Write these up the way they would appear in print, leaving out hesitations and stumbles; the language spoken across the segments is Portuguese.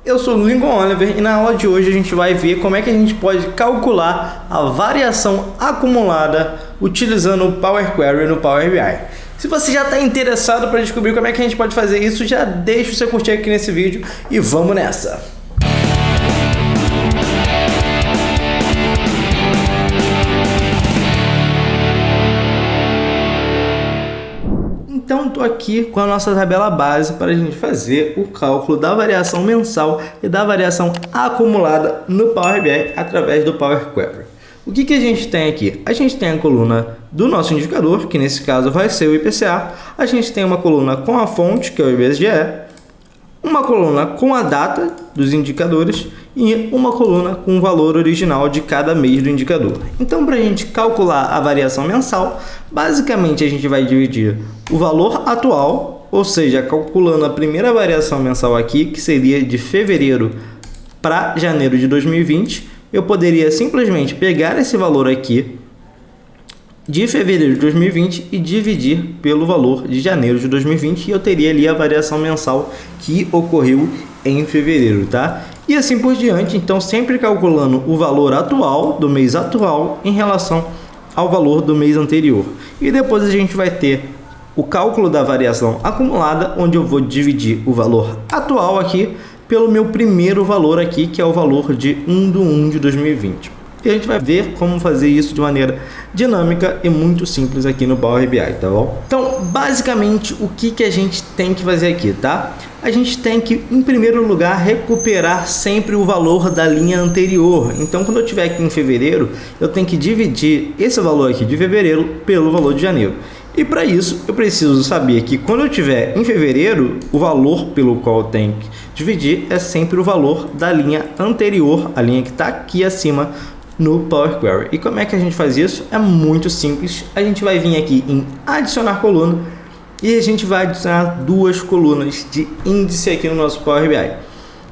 Eu sou o Lincoln Oliver e na aula de hoje a gente vai ver como é que a gente pode calcular a variação acumulada utilizando o Power Query no Power BI. Se você já está interessado para descobrir como é que a gente pode fazer isso, já deixa o seu curtir aqui nesse vídeo e vamos nessa! Então, estou aqui com a nossa tabela base para a gente fazer o cálculo da variação mensal e da variação acumulada no Power BI através do Power Query. O que a gente tem aqui? A gente tem a coluna do nosso indicador, que nesse caso vai ser o IPCA. A gente tem uma coluna com a fonte, que é o IBGE, uma coluna com a data dos indicadores e uma coluna com o valor original de cada mês do indicador. Então, para a gente calcular a variação mensal, basicamente a gente vai dividir o valor atual, ou seja, calculando a primeira variação mensal aqui, que seria de fevereiro para janeiro de 2020, eu poderia simplesmente pegar esse valor aqui de fevereiro de 2020 e dividir pelo valor de janeiro de 2020 e eu teria ali a variação mensal que ocorreu em fevereiro, tá? E assim por diante, então sempre calculando o valor atual do mês atual em relação ao valor do mês anterior. E depois a gente vai ter o cálculo da variação acumulada, onde eu vou dividir o valor atual aqui pelo meu primeiro valor aqui, que é o valor de 1/1 de 2020. E a gente vai ver como fazer isso de maneira dinâmica e muito simples aqui no Power BI, tá bom? Então, basicamente, o que a gente tem que fazer aqui, tá? A gente tem que, em primeiro lugar, recuperar sempre o valor da linha anterior. Então, quando eu estiver aqui em fevereiro, eu tenho que dividir esse valor aqui de fevereiro pelo valor de janeiro. E para isso, eu preciso saber que quando eu estiver em fevereiro, o valor pelo qual eu tenho que dividir é sempre o valor da linha anterior, a linha que está aqui acima no Power Query. E como é que a gente faz isso? É muito simples. A gente vai vir aqui em adicionar coluna e a gente vai adicionar duas colunas de índice aqui no nosso Power BI.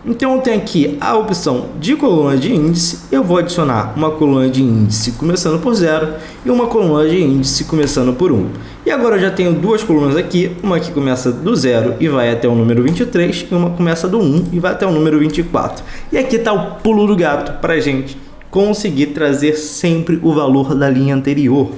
Então eu tenho aqui a opção de coluna de índice, eu vou adicionar uma coluna de índice começando por 0 e uma coluna de índice começando por 1. E agora eu já tenho duas colunas aqui, uma que começa do 0 e vai até o número 23 e uma começa do 1 e vai até o número 24. E aqui está o pulo do gato para a gente conseguir trazer sempre o valor da linha anterior.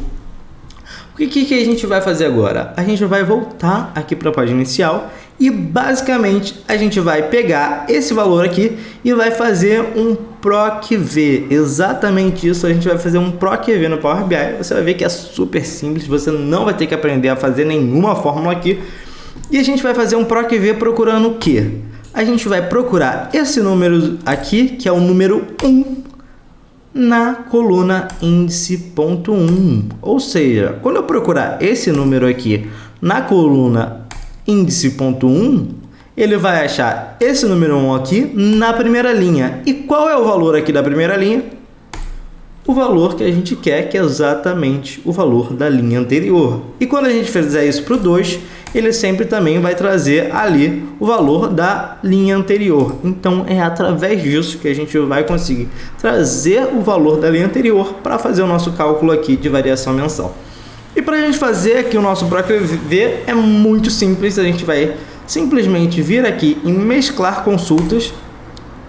O que a gente vai fazer agora? A gente vai voltar aqui para a página inicial e basicamente a gente vai pegar esse valor aqui e vai fazer um PROC-V. Exatamente isso, a gente vai fazer um PROC-V no Power BI. Você vai ver que é super simples, você não vai ter que aprender a fazer nenhuma fórmula aqui. E a gente vai fazer um PROC-V procurando o quê? A gente vai procurar esse número aqui, que é o número 1, na coluna índice.1, ou seja, quando eu procurar esse número aqui na coluna índice.1, ele vai achar esse número 1 aqui na primeira linha. E qual é o valor aqui da primeira linha? O valor que a gente quer, que é exatamente o valor da linha anterior. E quando a gente fizer isso para o 2, ele sempre também vai trazer ali o valor da linha anterior. Então é através disso que a gente vai conseguir trazer o valor da linha anterior para fazer o nosso cálculo aqui de variação mensal. E para a gente fazer aqui o nosso PROC-V é muito simples, a gente vai simplesmente vir aqui em mesclar consultas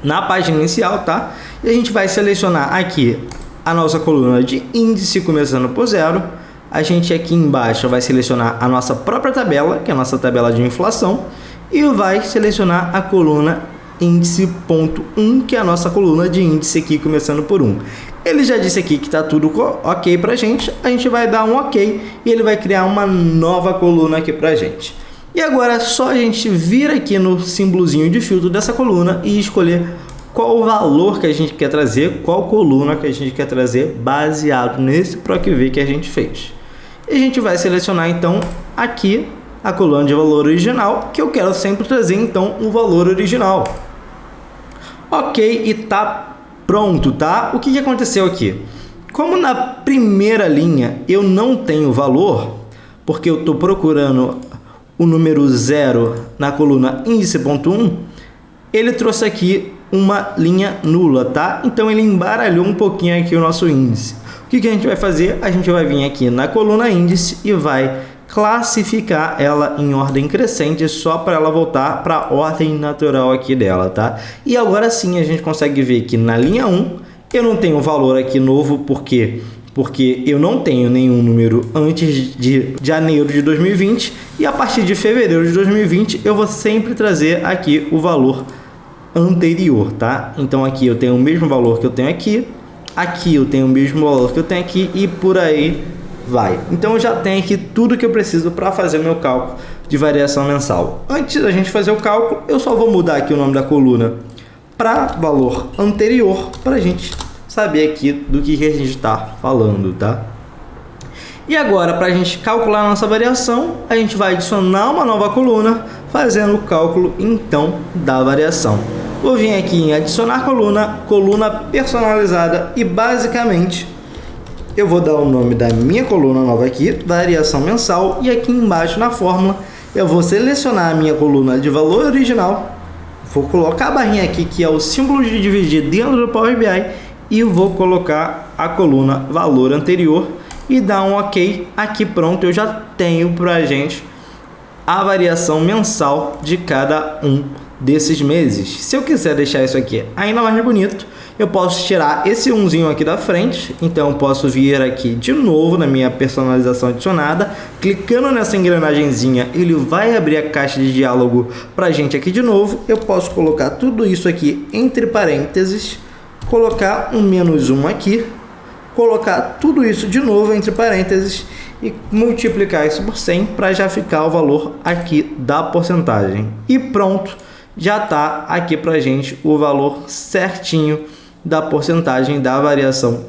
na página inicial, tá? E a gente vai selecionar aqui a nossa coluna de índice começando por 0. A gente aqui embaixo vai selecionar a nossa própria tabela, que é a nossa tabela de inflação, e vai selecionar a coluna índice.1, que é a nossa coluna de índice aqui começando por 1. Ele já disse aqui que está tudo ok para a gente vai dar um ok e ele vai criar uma nova coluna aqui para a gente. E agora é só a gente vir aqui no símbolozinho de filtro dessa coluna e escolher qual o valor que a gente quer trazer, qual coluna que a gente quer trazer baseado nesse PROC-V que a gente fez. E a gente vai selecionar então aqui a coluna de valor original, que eu quero sempre trazer então o valor original. Ok, e tá pronto, tá? O que aconteceu aqui? Como na primeira linha eu não tenho valor, porque eu estou procurando o número 0 na coluna índice.1, ele trouxe aqui uma linha nula, tá? Então ele embaralhou um pouquinho aqui o nosso índice. O que a gente vai fazer? A gente vai vir aqui na coluna índice e vai classificar ela em ordem crescente só para ela voltar para a ordem natural aqui dela, tá? E agora sim a gente consegue ver que na linha 1 eu não tenho valor aqui novo, porque eu não tenho nenhum número antes de janeiro de 2020 e a partir de fevereiro de 2020 eu vou sempre trazer aqui o valor anterior, tá? Então aqui eu tenho o mesmo valor que eu tenho aqui eu tenho o mesmo valor que eu tenho aqui e por aí vai. Então eu já tenho aqui tudo que eu preciso para fazer o meu cálculo de variação mensal. Antes da gente fazer o cálculo, eu só vou mudar aqui o nome da coluna para valor anterior para a gente saber aqui do que a gente está falando, tá? E agora, para a gente calcular a nossa variação, a gente vai adicionar uma nova coluna, fazendo o cálculo então da variação. Vou vir aqui em adicionar coluna personalizada e basicamente eu vou dar o nome da minha coluna nova aqui, variação mensal, e aqui embaixo na fórmula eu vou selecionar a minha coluna de valor original, vou colocar a barrinha aqui que é o símbolo de dividir dentro do Power BI e vou colocar a coluna valor anterior e dar um OK. Aqui pronto, eu já tenho pra gente a variação mensal de cada um desses meses. Se eu quiser deixar isso aqui ainda mais bonito, eu posso tirar esse umzinho aqui da frente, então eu posso vir aqui de novo na minha personalização adicionada, clicando nessa engrenagemzinha, ele vai abrir a caixa de diálogo pra gente aqui de novo. Eu posso colocar tudo isso aqui entre parênteses, colocar um -1 aqui, colocar tudo isso de novo entre parênteses e multiplicar isso por 100 para já ficar o valor aqui da porcentagem. E pronto, já está aqui pra gente o valor certinho da porcentagem da variação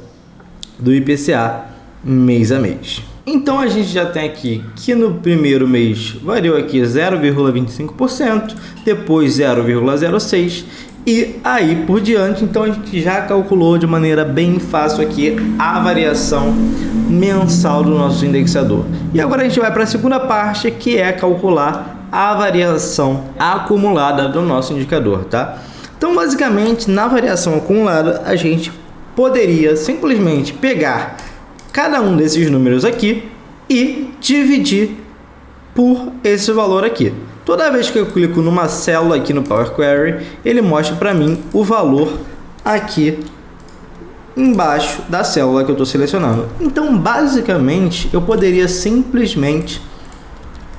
do IPCA mês a mês. Então a gente já tem aqui que no primeiro mês variou aqui 0,25%, depois 0,06% e aí por diante. Então a gente já calculou de maneira bem fácil aqui a variação mensal do nosso indexador. E agora a gente vai para a segunda parte, que é calcular a variação acumulada do nosso indicador, tá? Então basicamente na variação acumulada a gente poderia simplesmente pegar cada um desses números aqui e dividir por esse valor aqui. Toda vez que eu clico numa célula aqui no Power Query, ele mostra para mim o valor aqui embaixo da célula que eu estou selecionando. Então, basicamente, eu poderia simplesmente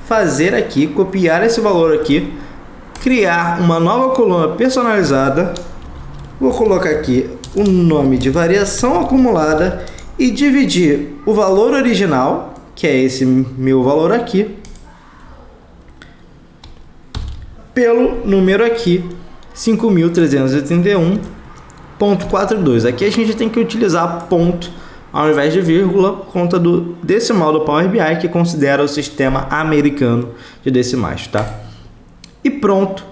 fazer aqui, copiar esse valor aqui, criar uma nova coluna personalizada, vou colocar aqui o nome de variação acumulada e dividir o valor original, que é esse meu valor aqui, pelo número aqui, 5.381,42. Aqui a gente tem que utilizar ponto ao invés de vírgula por conta do decimal do Power BI, que considera o sistema americano de decimais, tá? E pronto,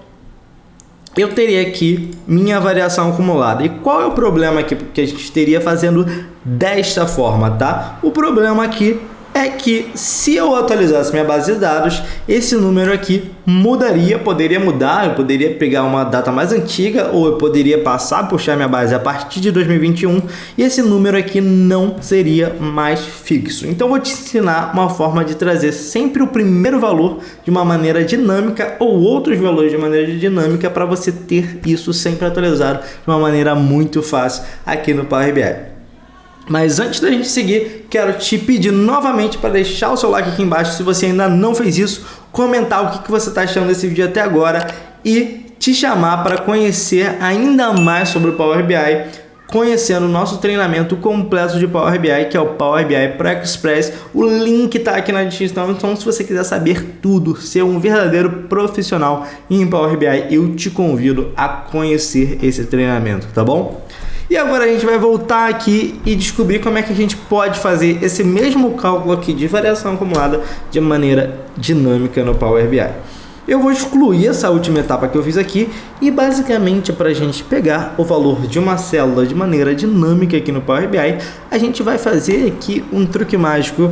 eu teria aqui minha variação acumulada. E qual é o problema aqui que a gente teria fazendo desta forma, tá? O problema aqui é que se eu atualizasse minha base de dados, esse número aqui mudaria, poderia mudar, eu poderia pegar uma data mais antiga ou eu poderia passar a puxar minha base a partir de 2021 e esse número aqui não seria mais fixo. Então eu vou te ensinar uma forma de trazer sempre o primeiro valor de uma maneira dinâmica ou outros valores de maneira dinâmica para você ter isso sempre atualizado de uma maneira muito fácil aqui no Power BI. Mas antes da gente seguir, quero te pedir novamente para deixar o seu like aqui embaixo se você ainda não fez isso, comentar o que você está achando desse vídeo até agora e te chamar para conhecer ainda mais sobre o Power BI, conhecendo o nosso treinamento completo de Power BI, que é o Power BI Pro Express. O link está aqui na descrição, então se você quiser saber tudo, ser um verdadeiro profissional em Power BI, eu te convido a conhecer esse treinamento, tá bom? E agora a gente vai voltar aqui e descobrir como é que a gente pode fazer esse mesmo cálculo aqui de variação acumulada de maneira dinâmica no Power BI. Eu vou excluir essa última etapa que eu fiz aqui e basicamente para a gente pegar o valor de uma célula de maneira dinâmica aqui no Power BI, a gente vai fazer aqui um truque mágico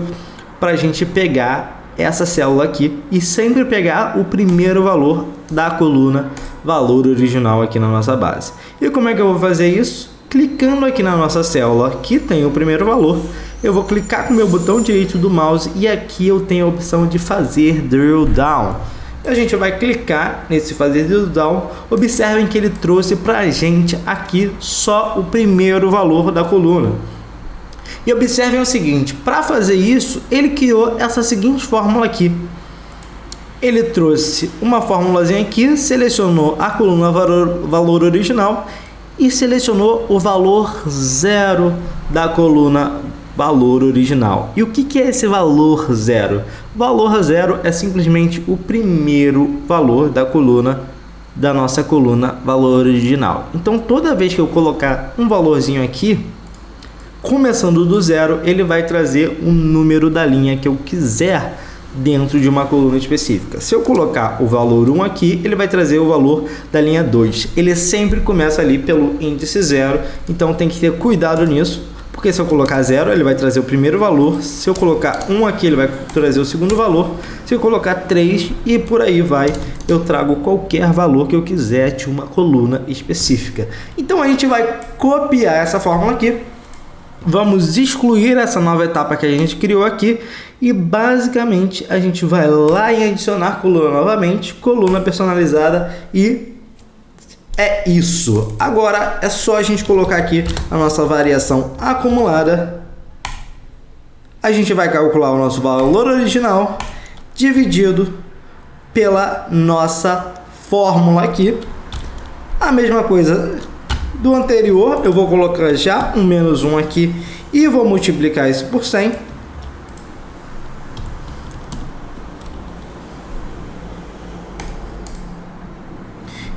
para a gente pegar essa célula aqui e sempre pegar o primeiro valor da coluna valor original aqui na nossa base. E como é que eu vou fazer isso? Clicando aqui na nossa célula que tem o primeiro valor eu vou clicar com o meu botão direito do mouse e aqui eu tenho a opção de fazer drill down. A gente vai clicar nesse fazer drill down. Observem que ele trouxe para a gente aqui só o primeiro valor da coluna. E observem o seguinte, para fazer isso, ele criou essa seguinte fórmula aqui. Ele trouxe uma formulazinha aqui, selecionou a coluna valor original e selecionou o valor 0 da coluna valor original. E o que é esse valor 0? Valor 0 é simplesmente o primeiro valor da nossa coluna valor original. Então toda vez que eu colocar um valorzinho aqui, começando do 0, ele vai trazer o número da linha que eu quiser dentro de uma coluna específica. Se eu colocar o valor 1 aqui, ele vai trazer o valor da linha 2. Ele sempre começa ali pelo índice 0, então tem que ter cuidado nisso, porque se eu colocar 0, ele vai trazer o primeiro valor, se eu colocar 1 aqui, ele vai trazer o segundo valor, se eu colocar 3 e por aí vai, eu trago qualquer valor que eu quiser de uma coluna específica. Então a gente vai copiar essa fórmula aqui, vamos excluir essa nova etapa que a gente criou aqui e basicamente a gente vai lá em adicionar coluna novamente, coluna personalizada e é isso. Agora é só a gente colocar aqui a nossa variação acumulada. A gente vai calcular o nosso valor original dividido pela nossa fórmula aqui. A mesma coisa do anterior, eu vou colocar já um menos 1 aqui e vou multiplicar isso por 100.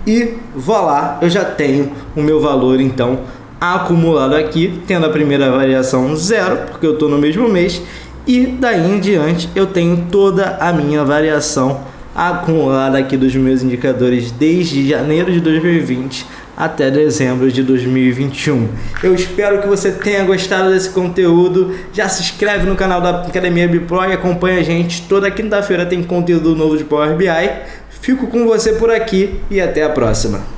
E voilà, eu já tenho o meu valor então acumulado aqui, tendo a primeira variação 0, porque eu estou no mesmo mês, e daí em diante eu tenho toda a minha variação acumulada aqui dos meus indicadores desde janeiro de 2020 até dezembro de 2021. Eu espero que você tenha gostado desse conteúdo. Já se inscreve no canal da Academia BPro e acompanha a gente. Toda quinta-feira tem conteúdo novo de Power BI. Fico com você por aqui e até a próxima.